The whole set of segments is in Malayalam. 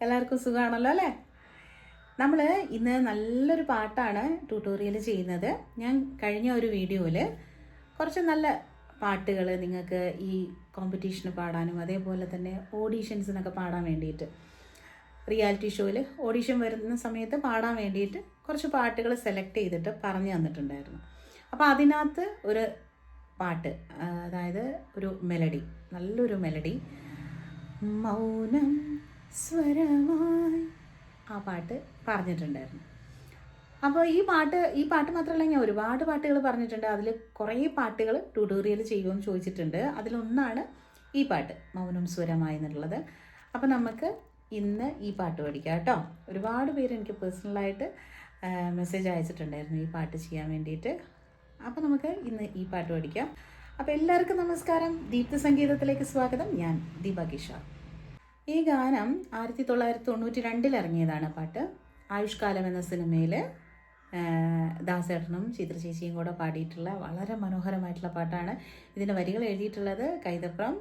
എല്ലാവർക്കും സുഖമാണല്ലോ അല്ലേ? നമ്മൾ ഇന്ന് നല്ലൊരു പാട്ടാണ് ട്യൂട്ടോറിയൽ ചെയ്യുന്നത്. ഞാൻ കഴിഞ്ഞ ഒരു വീഡിയോയിൽ കുറച്ച് നല്ല പാട്ടുകൾ നിങ്ങൾക്ക് ഈ കോമ്പറ്റീഷന് പാടാനും അതേപോലെ തന്നെ ഓഡീഷൻസിനൊക്കെ പാടാൻ വേണ്ടിയിട്ട്, റിയാലിറ്റി ഷോയിൽ ഓഡീഷൻ വരുന്ന സമയത്ത് പാടാൻ വേണ്ടിയിട്ട് കുറച്ച് പാട്ടുകൾ സെലക്ട് ചെയ്തിട്ട് പറഞ്ഞു തന്നിട്ടുണ്ടായിരുന്നു. അപ്പോൾ അതിനകത്ത് ഒരു പാട്ട്, അതായത് ഒരു മെലഡി, നല്ലൊരു മെലഡി, മൗനം സ്വരമായി, ആ പാട്ട് പറഞ്ഞിട്ടുണ്ടായിരുന്നു. അപ്പോൾ ഈ പാട്ട് മാത്രമല്ല, ഞാൻ ഒരുപാട് പാട്ടുകൾ പറഞ്ഞിട്ടുണ്ട്. അതിൽ കുറേ പാട്ടുകൾ ട്യൂട്ടോറിയൽ ചെയ്യുമെന്ന് ചോദിച്ചിട്ടുണ്ട്. അതിലൊന്നാണ് ഈ പാട്ട്, മൗനം സ്വരമായി എന്നുള്ളത്. അപ്പോൾ നമുക്ക് ഇന്ന് ഈ പാട്ട് പഠിക്കാം കേട്ടോ. ഒരുപാട് പേര് എനിക്ക് പേഴ്സണലായിട്ട് മെസ്സേജ് അയച്ചിട്ടുണ്ടായിരുന്നു ഈ പാട്ട് ചെയ്യാൻ വേണ്ടിയിട്ട്. അപ്പോൾ നമുക്ക് ഇന്ന് ഈ പാട്ട് പഠിക്കാം. അപ്പോൾ എല്ലാവർക്കും നമസ്കാരം, ദീപ്ത സംഗീതത്തിലേക്ക് സ്വാഗതം. ഞാൻ ദീപ കിഷോർ. ഈ ഗാനം 1992 ഇറങ്ങിയതാണ് പാട്ട്. ആയുഷ്കാലം എന്ന സിനിമയിൽ ദാസേട്ടനും ചിത്ര ചേച്ചിയും കൂടെ പാടിയിട്ടുള്ള വളരെ മനോഹരമായിട്ടുള്ള പാട്ടാണ്. ഇതിൻ്റെ വരികൾ എഴുതിയിട്ടുള്ളത് കൈതപ്രം,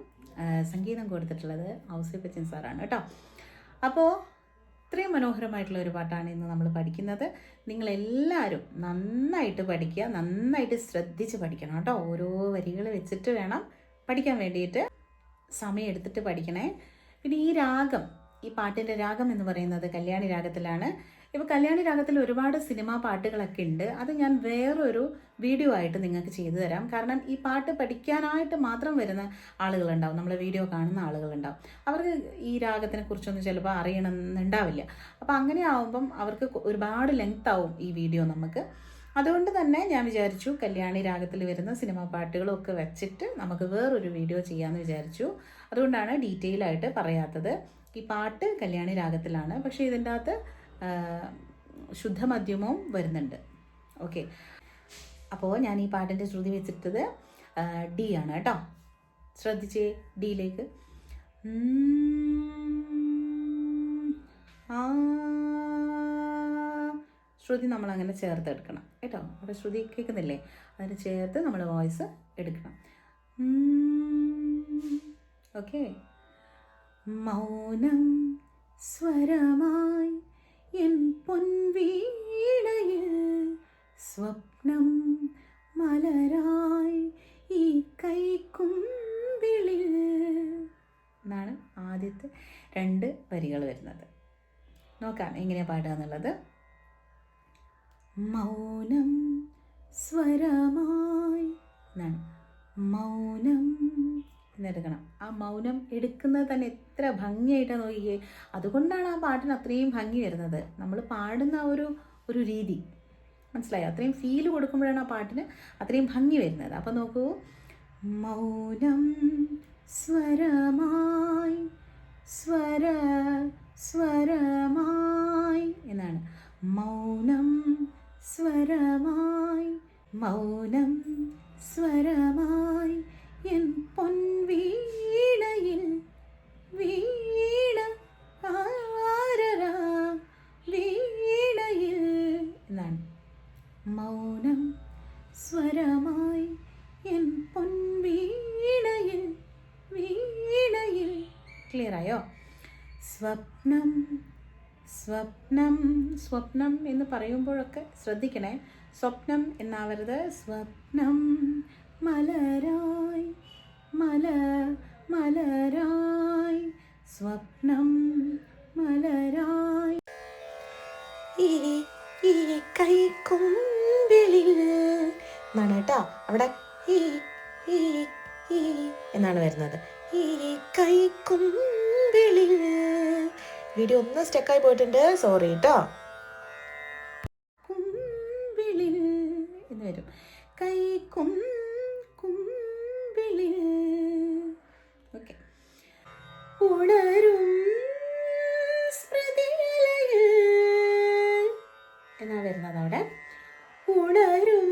സംഗീതം കൊടുത്തിട്ടുള്ളത് ഔസേപ്പച്ചൻ സാറാണ് കേട്ടോ. അപ്പോൾ ഇത്രയും മനോഹരമായിട്ടുള്ള ഒരു പാട്ടാണ് ഇന്ന് നമ്മൾ പഠിക്കുന്നത്. നിങ്ങളെല്ലാവരും നന്നായിട്ട് പഠിക്കുക, നന്നായിട്ട് ശ്രദ്ധിച്ച് പഠിക്കണം കേട്ടോ. ഓരോ വരികൾ വെച്ചിട്ട് വേണം പഠിക്കാൻ വേണ്ടിയിട്ട്, സമയം എടുത്തിട്ട് പഠിക്കണേ. പിന്നെ ഈ പാട്ടിൻ്റെ രാഗം എന്ന് പറയുന്നത് കല്യാണി രാഗത്തിലാണ്. ഇപ്പോൾ കല്യാണി രാഗത്തിൽ ഒരുപാട് സിനിമാ പാട്ടുകളൊക്കെ ഉണ്ട്. അത് ഞാൻ വേറൊരു വീഡിയോ ആയിട്ട് നിങ്ങൾക്ക് ചെയ്തു തരാം. കാരണം ഈ പാട്ട് പഠിക്കാനായിട്ട് മാത്രം വരുന്ന ആളുകളുണ്ടാവും, നമ്മളെ വീഡിയോ കാണുന്ന ആളുകളുണ്ടാവും. അവർക്ക് ഈ രാഗത്തിനെ കുറിച്ചൊന്നും ചിലപ്പോൾ അറിയണമെന്നുണ്ടാവില്ല. അപ്പോൾ അങ്ങനെ ആവുമ്പം അവർക്ക് ഒരുപാട് ലെങ്ത് ആവും ഈ വീഡിയോ നമുക്ക്. അതുകൊണ്ട് തന്നെ ഞാൻ വിചാരിച്ചു കല്യാണി രാഗത്തിൽ വരുന്ന സിനിമാ പാട്ടുകളൊക്കെ വെച്ചിട്ട് നമുക്ക് വേറൊരു വീഡിയോ ചെയ്യാമെന്ന് വിചാരിച്ചു. അതുകൊണ്ടാണ് ഡീറ്റെയിൽ ആയിട്ട് പറയാത്തത്. ഈ പാട്ട് കല്യാണി രാഗത്തിലാണ്, പക്ഷേ ഇതിൻ്റെ അകത്ത് ശുദ്ധമധ്യമവും വരുന്നുണ്ട്. ഓക്കെ, അപ്പോൾ ഞാൻ ഈ പാട്ടിൻ്റെ ശ്രുതി വെച്ചിട്ടത് ഡി ആണ് കേട്ടോ. ശ്രദ്ധിച്ചേ, ഡിയിലേക്ക് ശ്രുതി നമ്മളങ്ങനെ ചേർത്തെടുക്കണം കേട്ടോ. അവിടെ ശ്രുതി കേൾക്കുന്നില്ലേ, അതിന് ചേർത്ത് നമ്മൾ വോയിസ് എടുക്കണം. ഓക്കെ. മൗനം സ്വരമായി എൻ പൊൻവീണയിൽ, സ്വപ്നം മലരായി ഈ കൈക്കുമ്പിളിൽ എന്നാണ് ആദ്യത്തെ 2 വരികൾ വരുന്നത്. നോക്കാം എങ്ങനെയാണ് പാടുക എന്നുള്ളത്. മൗനം സ്വരമായി എന്നാണ്, മൗനം എന്നെടുക്കണം. ആ മൗനം എടുക്കുന്നത് തന്നെ എത്ര ഭംഗിയായിട്ടാണ് നോക്കിയേ. അതുകൊണ്ടാണ് ആ പാട്ടിന് അത്രയും ഭംഗി വരുന്നത്. നമ്മൾ പാടുന്ന ഒരു രീതി മനസ്സിലായോ? അത്രയും ഫീൽ കൊടുക്കുമ്പോഴാണ് ആ പാട്ടിന് അത്രയും ഭംഗി വരുന്നത്. അപ്പോൾ നോക്കൂ, മൗനം സ്വരമായി, സ്വരമായി എന്നാണ്. മൗനം സ്വരമായി, മൗനം സ്വരമായി എൻ പൊൻവീണയിൽ, വീണ ആരരാ വീണയിൽ എന്നാണ്. മൗനം സ്വരമായി എൻ പൊൻവീണയിൽ, വീണയിൽ. ക്ലിയറായോ? സ്വപ്നം, സ്വപ്നം, സ്വപ്നം എന്ന് പറയുമ്പോഴൊക്കെ ശ്രദ്ധിക്കണേ. സ്വപ്നം എന്നാവരുത്. സ്വപ്നം മലരായി, മലരായി, സ്വപ്നം മലരായി ഈ കൈക്കുമ്പിളിൽ എന്നാണ് കേട്ടോ. അവിടെ ഈ എന്നാണ് വരുന്നത്. ഈ കൈക്കുമ്പിളിൽ. വീഡിയോ ഒന്ന് സ്റ്റക്കായി പോയിട്ടുണ്ട്, സോറി കേട്ടോ. കുമ്പിളിൽ എന്ന് വരും. കുമ്പിളിൽ. ഓക്കെ. ഉണരും സ്മൃതിലയിൽ എന്നാ വരുന്നത് അവിടെ. ഉണരും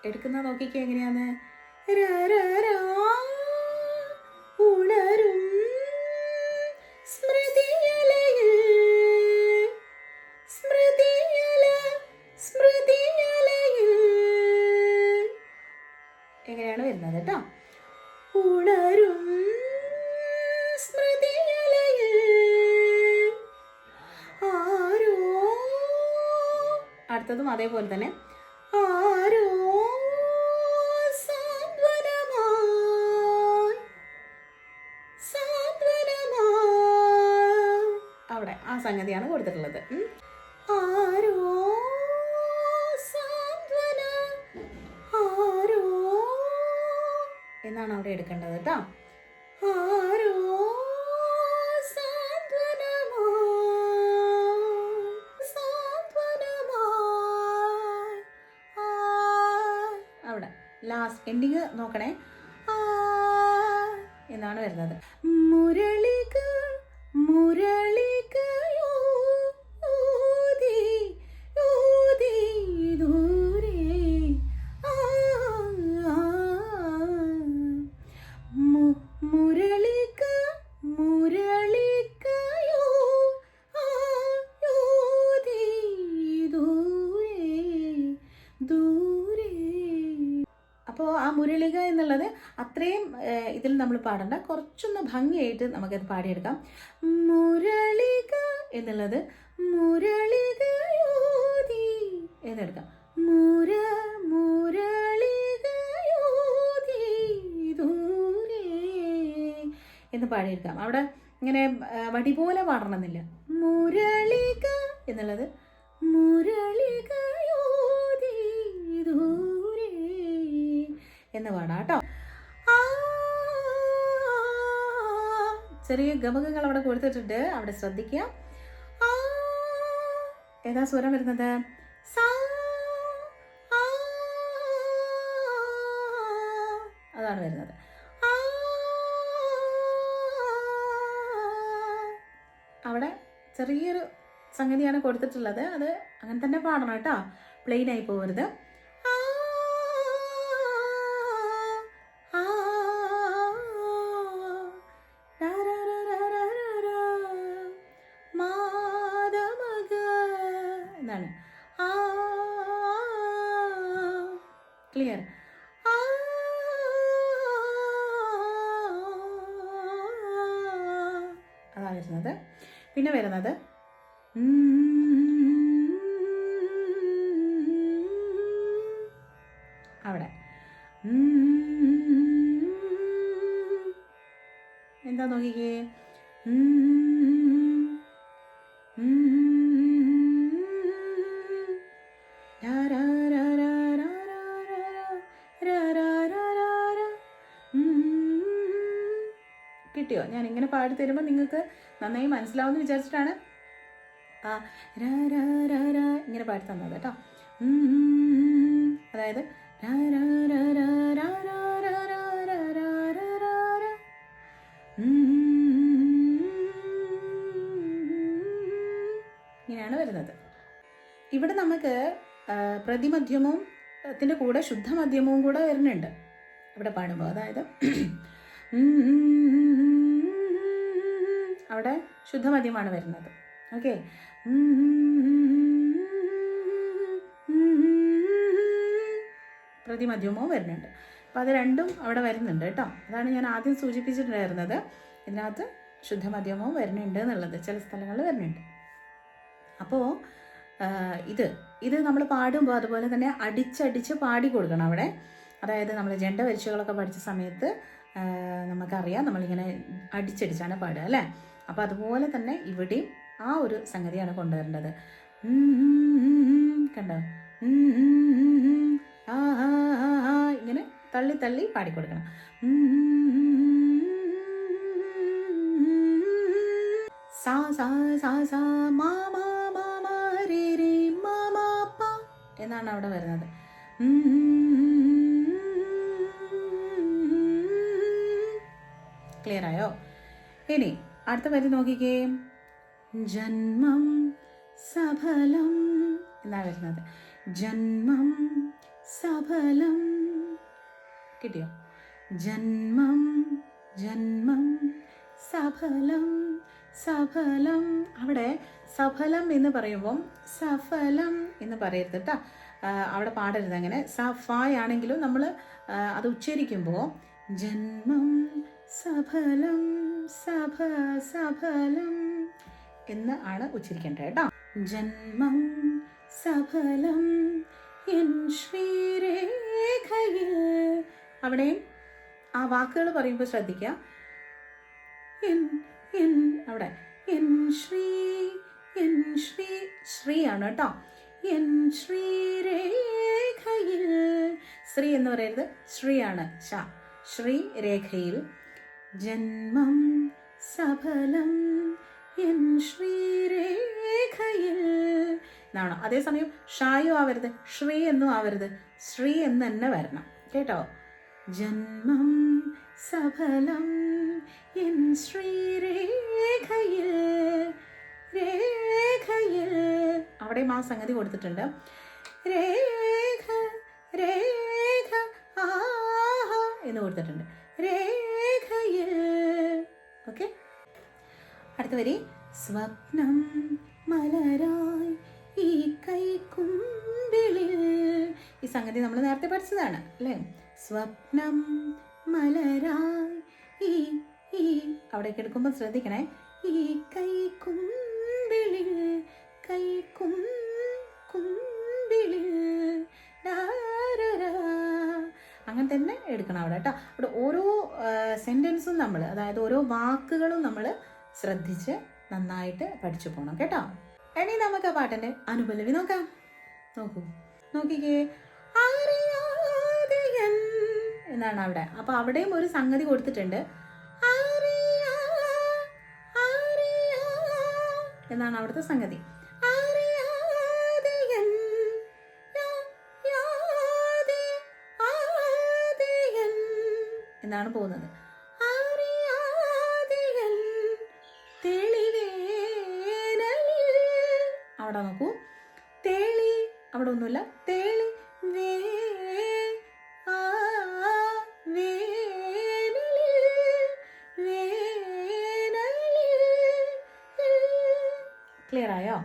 എടുക്കുന്ന നോക്കിക്കോ എങ്ങനെയാന്ന്. ഉണരും സ്മൃതിയലയിൽ, സ്മൃതിയലയിൽ എങ്ങനെയാണ് വരുന്നത് കേട്ടോ. ഉണരും സ്മൃതിയലയിൽ അടുത്തതും അതേപോലെ തന്നെ. ആരോ അവിടെ ആ സംഗതിയാണ് കൊടുത്തിട്ടുള്ളത്. ആരോ സാന്ത്വന ആരോ എന്നാണ് അവിടെ എടുക്കേണ്ടത് കേട്ടോ. ആരോ അവിടെ ലാസ്റ്റ് എൻഡിങ് നോക്കണേ, എന്നാണ് വരുന്നത്. മുരളിക മുരളികയോ ഊതി ഊതി ദൂരെ മുരളിക മുരളികയോ ഊതി ദൂരെ ദൂരെ. അപ്പോൾ ആ മുരളിക എന്നുള്ളത് അത്രയും ഇതിൽ നമ്മൾ പാടണ്ട, കുറച്ചൊന്ന് ഭംഗിയായിട്ട് നമുക്കത് പാടിയെടുക്കാം. മുരളിക എന്നുള്ളത് മുരളികയോതി എന്നെടുക്കാം. മുരളികയോതി ദൂരെ എന്ന് പാടിയെടുക്കാം. അവിടെ ഇങ്ങനെ വടി പോലെ പാടണമെന്നില്ല. മുരളിക എന്നുള്ളത് മുരളികയോതി ദൂരെ എന്ന് പാടാം കേട്ടോ. ചെറിയ ഗമകങ്ങൾ അവിടെ കൊടുത്തിട്ടുണ്ട്, അവിടെ ശ്രദ്ധിക്കുക. ഏതാ സ്വരം വരുന്നത്? അതാണ് വരുന്നത്. അവിടെ ചെറിയൊരു സംഗതിയാണ് കൊടുത്തിട്ടുള്ളത്, അത് അങ്ങനെ തന്നെ പാടണം കേട്ടോ, പ്ലെയിൻ ആയി പോകരുത്. എന്നാണ് ക്ലിയർ. അതാണ് വരുന്നത്. പിന്നെ വരുന്നത് അവിടെ എന്താ നോക്കിക്കേ, കിട്ടിയോ? ഞാൻ ഇങ്ങനെ പാടി തരുമ്പോൾ നിങ്ങൾക്ക് നന്നായി മനസ്സിലാവുമെന്ന് വിചാരിച്ചിട്ടാണ് ഇങ്ങനെ പാടി തന്നത് കേട്ടോ. അതായത് ഇങ്ങനെയാണ് വരുന്നത്. ഇവിടെ നമുക്ക് പ്രതിമധ്യമവും ത്തിൻ്റെ കൂടെ ശുദ്ധമധ്യമവും കൂടെ വരുന്നുണ്ട് ഇവിടെ പാടുമ്പോൾ. അതായത് അവിടെ ശുദ്ധമധ്യമാണ് വരുന്നത്. ഓക്കെ, പ്രതിമധ്യമവും വരുന്നുണ്ട്. അപ്പോൾ അത് രണ്ടും അവിടെ വരുന്നുണ്ട് കേട്ടോ. അതാണ് ഞാൻ ആദ്യം സൂചിപ്പിച്ചിട്ടുണ്ടായിരുന്നത്, ഇതിനകത്ത് ശുദ്ധമധ്യമവും വരുന്നുണ്ട് എന്നുള്ളത് ചില സ്ഥലങ്ങളിൽ വരുന്നുണ്ട്. അപ്പോൾ ഇത് നമ്മൾ പാടുമ്പോൾ അതുപോലെ തന്നെ അടിച്ചടിച്ച് പാടി കൊടുക്കണം അവിടെ. അതായത് നമ്മൾ ജണ്ട വരിശകളൊക്കെ പഠിച്ച സമയത്ത് നമുക്കറിയാം, നമ്മളിങ്ങനെ അടിച്ചടിച്ചാണ് പാടുക അല്ലേ. അപ്പോൾ അതുപോലെ തന്നെ ഇവിടെയും ആ ഒരു സംഗതിയാണ് കൊണ്ടുവരേണ്ടത്. കണ്ടോ, ഇങ്ങനെ തള്ളി തള്ളി പാടിക്കൊടുക്കണം. സാ സാ സാ സാ മാ മാ മാ മാ രേ രേ മാ മാ പ എന്നാണ് അവിടെ വരുന്നത്. ക്ലിയർ ആയോ? ഇനി അടുത്ത വരി നോക്കിക്കേ. ജന്മം സഫലം എന്നാണ് വരുന്നത്. ജന്മം സഫലം. കിട്ടിയോ? ജന്മം ജന്മം സഫലം സഫലം. അവിടെ സഫലം എന്ന് പറയുമ്പം സഫലം എന്ന് പറയരുത് കേട്ടോ. അവിടെ പാടരുത് അങ്ങനെ. സഫായാണെങ്കിലും നമ്മൾ അത് ഉച്ചരിക്കുമ്പോൾ ജന്മം സഫലം സഫലം എന്ന് ആണ് ഉച്ചരിക്കേണ്ടത് കേട്ടോ. ജന്മം സഫലം എൻ ശ്രീരേഖയിൽ. അവിടെയും ആ വാക്കുകൾ പറയുമ്പോൾ ശ്രദ്ധിക്കുക. അവിടെ എൻ ശ്രീ ശ്രീ ആണ് കേട്ടോ. എൻ ശ്രീരേഖയിൽ, ശ്രീ എന്ന് പറയരുത്, ശ്രീയാണ്. ശ്രീ രേഖയിൽ ജന്മം സഫലം എൻ ശ്രീരേഖയിൽ എന്നാണ്. അതേസമയം ഷായും ആവരുത്, ശ്രീ എന്നും ആവരുത്, ശ്രീ എന്ന് തന്നെ വരണം കേട്ടോ. ജന്മം സഫലം എൻ ശ്രീരേഖയിൽ. രേഖയിൽ അവിടെ ആ സംഗതി കൊടുത്തിട്ടുണ്ട്. രേഖ രേഖ ആഹ എന്ന് കൊടുത്തിട്ടുണ്ട്. രേഖയിൽ. ഓക്കെ, അടുത്ത വരി. സ്വപ്നം മലരായി ഈ കൈക്കുമ്പിളിൽ. ഈ സംഗതി നമ്മൾ നേരത്തെ പഠിച്ചതാണ് അല്ലേ. സ്വപ്നം മലരായി ഈ അവിടേക്ക് എടുക്കുമ്പോൾ ശ്രദ്ധിക്കണേ. ഈ കൈക്കുമ്പിളിൽ, കുമ്പിളിൽ അങ്ങനെ തന്നെ എടുക്കണം അവിടെ കേട്ടോ. അവിടെ ഓരോ സെൻറ്റൻസും നമ്മൾ, അതായത് ഓരോ വാക്കുകളും നമ്മൾ ശ്രദ്ധിച്ച് നന്നായിട്ട് പഠിച്ചു പോകണം കേട്ടോ. ഇനി നമുക്ക് ആ പാട്ടിൻ്റെ അനുപല്ലവി നോക്കാം. നോക്കിക്കേ. അറിയാതെയൻ എന്നാണ് അവിടെ. അപ്പോൾ അവിടെയും ഒരു സംഗതി കൊടുത്തിട്ടുണ്ട്. എന്നാണ് അവിടുത്തെ സംഗതി. എന്നാണ് പോകുന്നത്. അവിടെ നോക്കൂ. തേളി അവിടെ ഒന്നുമില്ല. തേളി ക്ലിയർ ആയോ?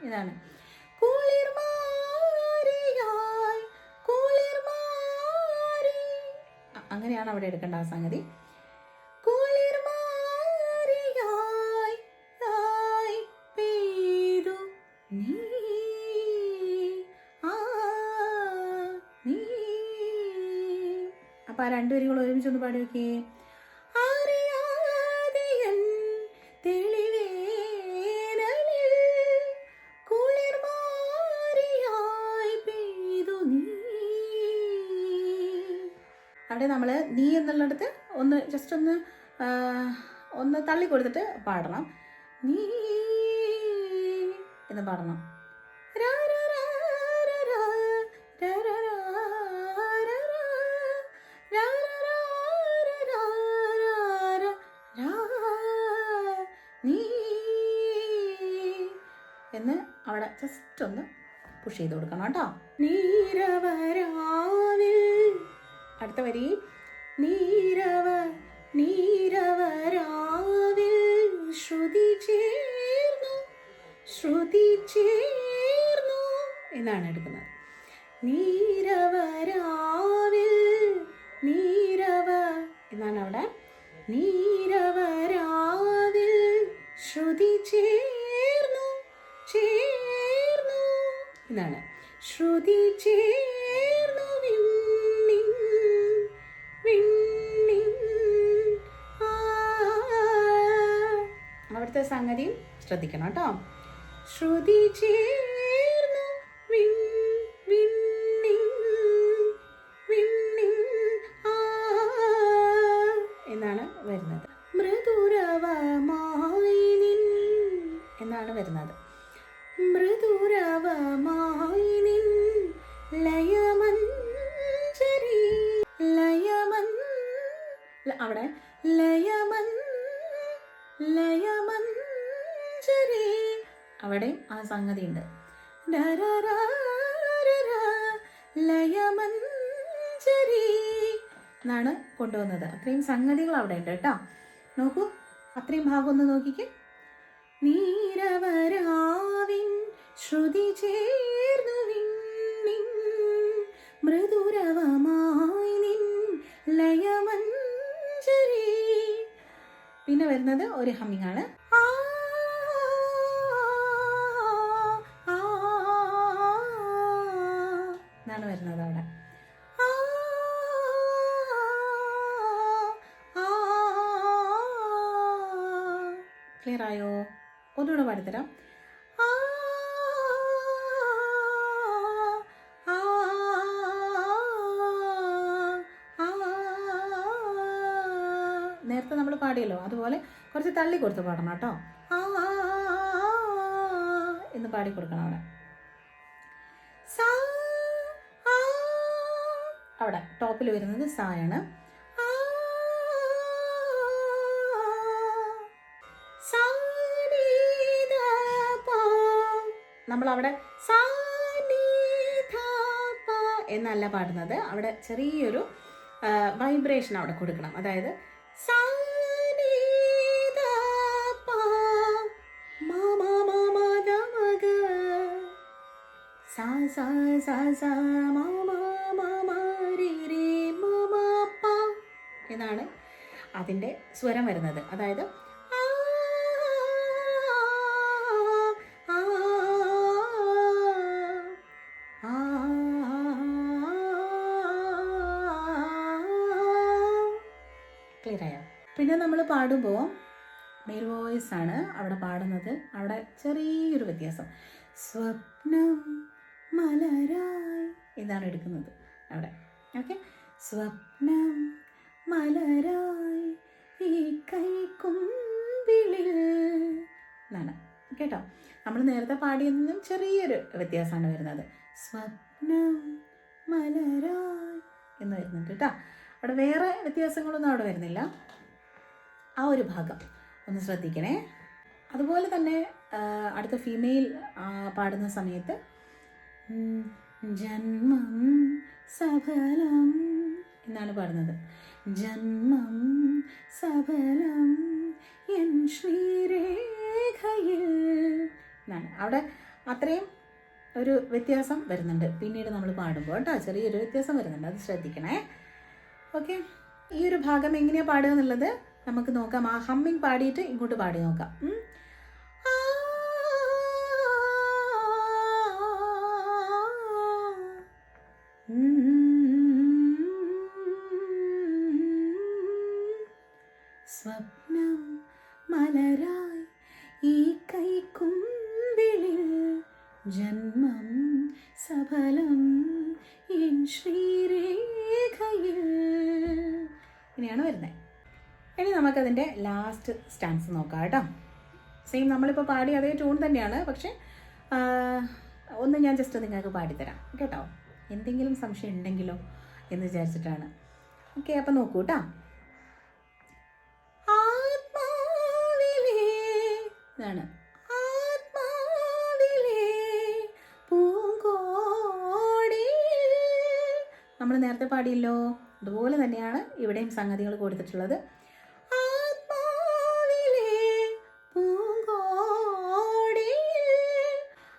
ഇതാണ് അങ്ങനെയാണ് അവിടെ എടുക്കേണ്ട ആ സംഗതി. അപ്പൊ ആ രണ്ടു വരികൾ ഒരുമിച്ചൊന്ന് പാടി നോക്കിയേ. അവിടെ നമ്മൾ നീ എന്നുള്ളിടത്ത് ഒന്ന് ജസ്റ്റ് ഒന്ന് തള്ളി കൊടുത്തിട്ട് പാടണം. നീ എന്ന് പാടണം. നീ എന്ന് അവിടെ ജസ്റ്റ് ഒന്ന് പുഷ് ചെയ്ത് കൊടുക്കണം കേട്ടോ. നീരവരാവിൽ. അടുത്ത വരി. നീരവരാവിൽ ശ്രുതി ചേർന്നു എന്നാണ് എടുക്കുന്നത്. നീരവരാവിൽ എന്നാണ് അവിടെ. നീരവരാവിൽ ശ്രുതി ചേർന്നു എന്നാണ്. ശ്രുതി ചേർന്നു അവിടുത്തെ സംഗതിയും ശ്രദ്ധിക്കണം കേട്ടോ. ശ്രുതി ചേർന്നു എന്നാണ് വരുന്നത്. മൃദുരവമായി നിൻ എന്നാണ് വരുന്നത്. മൃദുരവമായി നിൻ ലയമഞ്ജരി. അവിടെ ലയമഞ്ജരി അവിടെ ആ സംഗതി ഉണ്ട്. ലയമഞ്ജരി എന്നാണ് കൊണ്ടുവന്നത്. അത്രയും സംഗതികൾ അവിടെ ഉണ്ട് കേട്ടോ. നോക്കൂ, അത്രയും ഭാഗം ഒന്ന് നോക്കിക്കേ. നീരവരാവിൻ ശ്രുതി ചേർന്നു വരുന്നത് ഒരു ഹമ്മിങ് ആണ്. എന്നാണ് വരുന്നത് അവിടെ. ക്ലിയർ ആയോ? ഒന്നുകൂടെ പാടിത്തരാം. നേരത്തെ നമ്മൾ പാടിയല്ലോ, അതുപോലെ കുറച്ച് തള്ളി കൊടുത്ത് പാടണം കേട്ടോ. എന്ന് പാടി കൊടുക്കണം അവിടെ. അവിടെ ടോപ്പിൽ വരുന്നത് സായാണ്. നമ്മളവിടെ എന്നല്ല പാടുന്നത്, അവിടെ ചെറിയൊരു വൈബ്രേഷൻ അവിടെ കൊടുക്കണം. അതായത് എന്നാണ് അതിൻ്റെ സ്വരം വരുന്നത്. അതായത് ക്ലിയർ ആയോ? പിന്നെ നമ്മൾ പാടുമ്പോൾ മെയിൽ വോയിസ് ആണ് അവിടെ പാടുന്നത്. അവിടെ ചെറിയൊരു വ്യത്യാസം. സ്വപ്നം മലരായി ഇതാണ് എടുക്കുന്നത് അവിടെ. ഓക്കെ, സ്വപ്നം മലരായി ഈ കൈക്കുമ്പിളിൽ എന്നാണ് കേട്ടോ. നമ്മൾ നേരത്തെ പാടിയതിനും ചെറിയൊരു വ്യത്യാസമാണ് വരുന്നത്. സ്വപ്നം മലരായി എന്ന് വരുന്നുണ്ട് കേട്ടോ. അവിടെ വേറെ വ്യത്യാസങ്ങളൊന്നും അവിടെ വരുന്നില്ല. ആ ഒരു ഭാഗം ഒന്ന് ശ്രദ്ധിക്കണേ. അതുപോലെ തന്നെ അടുത്ത ഫീമെയിൽ പാടുന്ന സമയത്ത് ജന്മം സഫലം എന്നാണ് പാടുന്നത്. ജന്മം സഫലം എൻ ശ്രീരേഖയിൽ എന്നാണ്. അവിടെ അത്രയും ഒരു വ്യത്യാസം വരുന്നുണ്ട് പിന്നീട് നമ്മൾ പാടുമ്പോൾ കേട്ടോ. ചെറിയൊരു വ്യത്യാസം വരുന്നുണ്ട്, അത് ശ്രദ്ധിക്കണേ. ഓക്കെ, ഈ ഒരു ഭാഗം എങ്ങനെയാണ് പാടുക എന്നുള്ളത് നമുക്ക് നോക്കാം. ആ ഹമ്മിങ് പാടിയിട്ട് ഇങ്ങോട്ട് പാടി നോക്കാം. സ്വപ്നം മലരായി ഈ കൈക്കുമ്പിളിൽ ജന്മം സഫലം എൻ ശ്രീരേഖയിൽ. ഇങ്ങനെയാണ് വരുന്നത്. ഇനി നമുക്കതിൻ്റെ ലാസ്റ്റ് സ്റ്റാൻസ് നോക്കാം കേട്ടോ. സെയിം നമ്മളിപ്പോൾ പാടി അതേ ട്യൂൺ തന്നെയാണ്, പക്ഷെ ഒന്ന് ഞാൻ ജസ്റ്റ് നിങ്ങൾക്ക് പാടിത്തരാം കേട്ടോ. എന്തെങ്കിലും സംശയം ഉണ്ടെങ്കിലോ എന്ന് വിചാരിച്ചിട്ടാണ്. ഓക്കെ, അപ്പം നോക്കൂ കേട്ടോ. ഇതാണ് നമ്മൾ നേരത്തെ പാടിയല്ലോ, അതുപോലെ തന്നെയാണ് ഇവിടെയും സംഗതികൾ കൊടുത്തിട്ടുള്ളത്.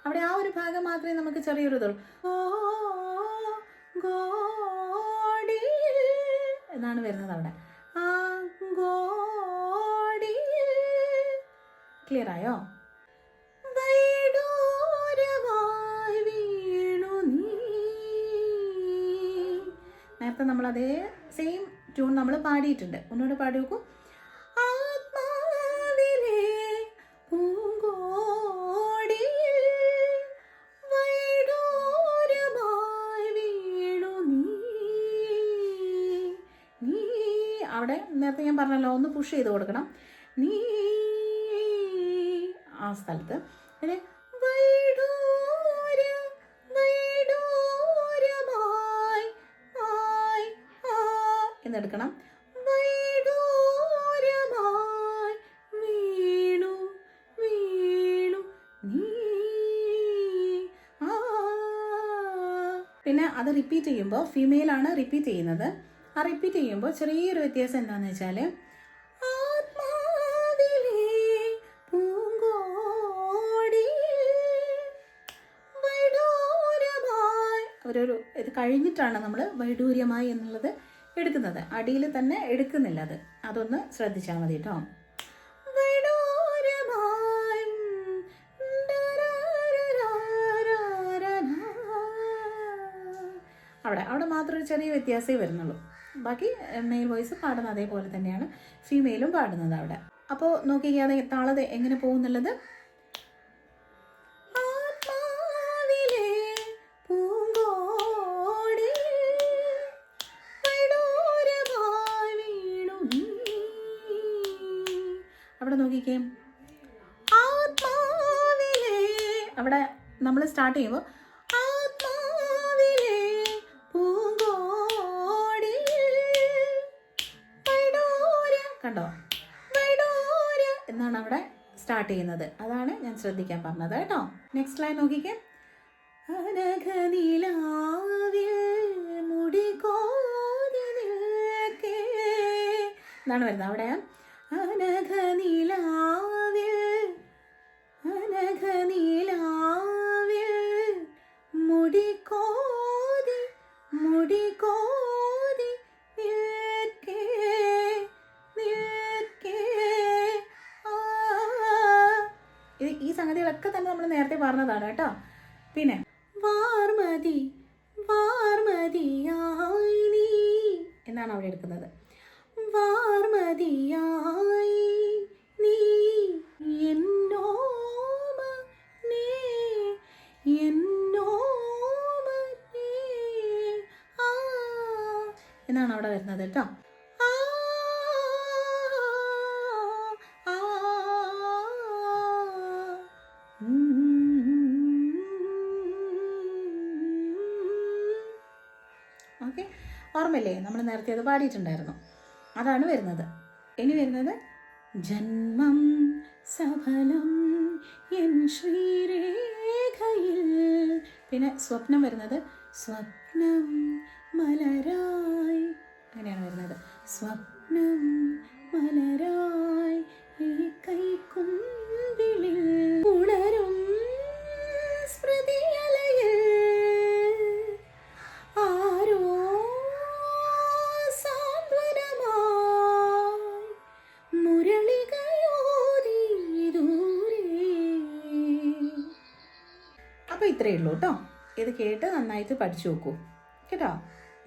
അവിടെ ആ ഒരു ഭാഗം മാത്രമേ നമുക്ക് ചെറിയൊരു ഇതുള്ളൂ. എന്നാണ് വരുന്നത് അവിടെ. ക്ലിയർ ആയോ? നേരത്തെ നമ്മൾ അതേ സെയിം ട്യൂൺ നമ്മൾ പാടിയിട്ടുണ്ട്. ഒന്നുകൂടെ പാടി നോക്കൂ. അവിടെ നേരത്തെ ഞാൻ പറഞ്ഞല്ലോ, ഒന്ന് പുഷ് ചെയ്ത് കൊടുക്കണം. നീ ആ സ്ഥലത്ത് പിന്നെ എന്നെടുക്കണം. വീണു വീണു നീ. പിന്നെ അത് റിപ്പീറ്റ് ചെയ്യുമ്പോൾ ഫീമെയിൽ ആണ് റിപ്പീറ്റ് ചെയ്യുന്നത്. ആ റിപ്പീറ്റ് ചെയ്യുമ്പോൾ ചെറിയൊരു വ്യത്യാസം എന്താണെന്ന് വെച്ചാൽ ഒരു ഇത് കഴിഞ്ഞിട്ടാണ് നമ്മൾ വൈഡൂര്യമായി എന്നുള്ളത് എടുക്കുന്നത്. അടിയിൽ തന്നെ എടുക്കുന്നില്ല. അതൊന്ന് ശ്രദ്ധിച്ചാൽ മതി കേട്ടോ. മാത്രം ഒരു ചെറിയ വ്യത്യാസമേ വരുന്നുള്ളൂ. ബാക്കി മെയിൽ വോയിസ് പാടുന്ന അതേപോലെ തന്നെയാണ് ഫീമെയിലും പാടുന്നത് അവിടെ. അപ്പോൾ നോക്കിക്കാതെ താളത് എങ്ങനെ പോകുന്നുള്ളത്. അവിടെ നോക്കിക്കേ, ആത്മാവിലേ, അവിടെ നമ്മൾ സ്റ്റാർട്ട് ചെയ്യുമ്പോൾ ആത്മാവിലേ പൂങ്കോടി കണ്ടോ, എന്നാണ് അവിടെ സ്റ്റാർട്ട് ചെയ്യുന്നത്. അതാണ് ഞാൻ ശ്രദ്ധിക്കാൻ പറഞ്ഞത് കേട്ടോ. നെക്സ്റ്റ് ലൈൻ നോക്കിക്കേ, എന്നാണ് വരുന്നത് അവിടെ. ഈ സംഗതികളൊക്കെ തന്നെ നമ്മൾ നേരത്തെ പറഞ്ഞതാണ് കേട്ടോ. പിന്നെ വാർമതി വാർമതിയായി നീ എന്നാണ് അവിടെ എടുക്കുന്നത്. വാർമതിയായി നീ എന്നാണ് അവിടെ വരുന്നത് കേട്ടോ. ഓക്കെ, ഓർമ്മയില്ലേ, നമ്മൾ നേരത്തെ അത് പാടിയിട്ടുണ്ടായിരുന്നു. അതാണ് വരുന്നത്. ഇനി വരുന്നത് ജന്മം സഫലം എൻ ശ്രീരേഖയിൽ. പിന്നെ സ്വപ്നം വരുന്നത് സ്വപ്നം മലരായി, അങ്ങനെയാണ് വരുന്നത്. സ്വപ്നം മലരായി ഈ കൈക്കുമ്പിളിൽ ഉണരും സ്മൃതിയലയിൽ ആരോ സാന്ത്വനമായി മുരളികയോതി ദൂരെ. അപ്പോൾ ഇത്രയേ ഉള്ളൂ കേട്ടോ. ഇത് കേട്ട് നന്നായിട്ട് പഠിച്ചു നോക്കൂ കേട്ടോ.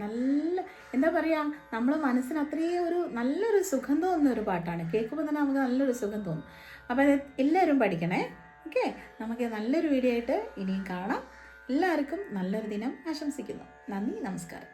നല്ല എന്താ പറയുക, നമ്മൾ മനസ്സിന് അത്രയും ഒരു നല്ലൊരു സുഖം തോന്നുന്ന ഒരു പാട്ടാണ്. കേൾക്കുമ്പോൾ തന്നെ നമുക്ക് നല്ലൊരു സുഖം തോന്നും. അപ്പോൾ അത് എല്ലാവരും പഠിക്കണേ. ഓക്കെ, നമുക്ക് നല്ലൊരു വീഡിയോ ആയിട്ട് ഇനിയും കാണാം. എല്ലാവർക്കും നല്ലൊരു ദിനം ആശംസിക്കുന്നു. നന്ദി, നമസ്കാരം.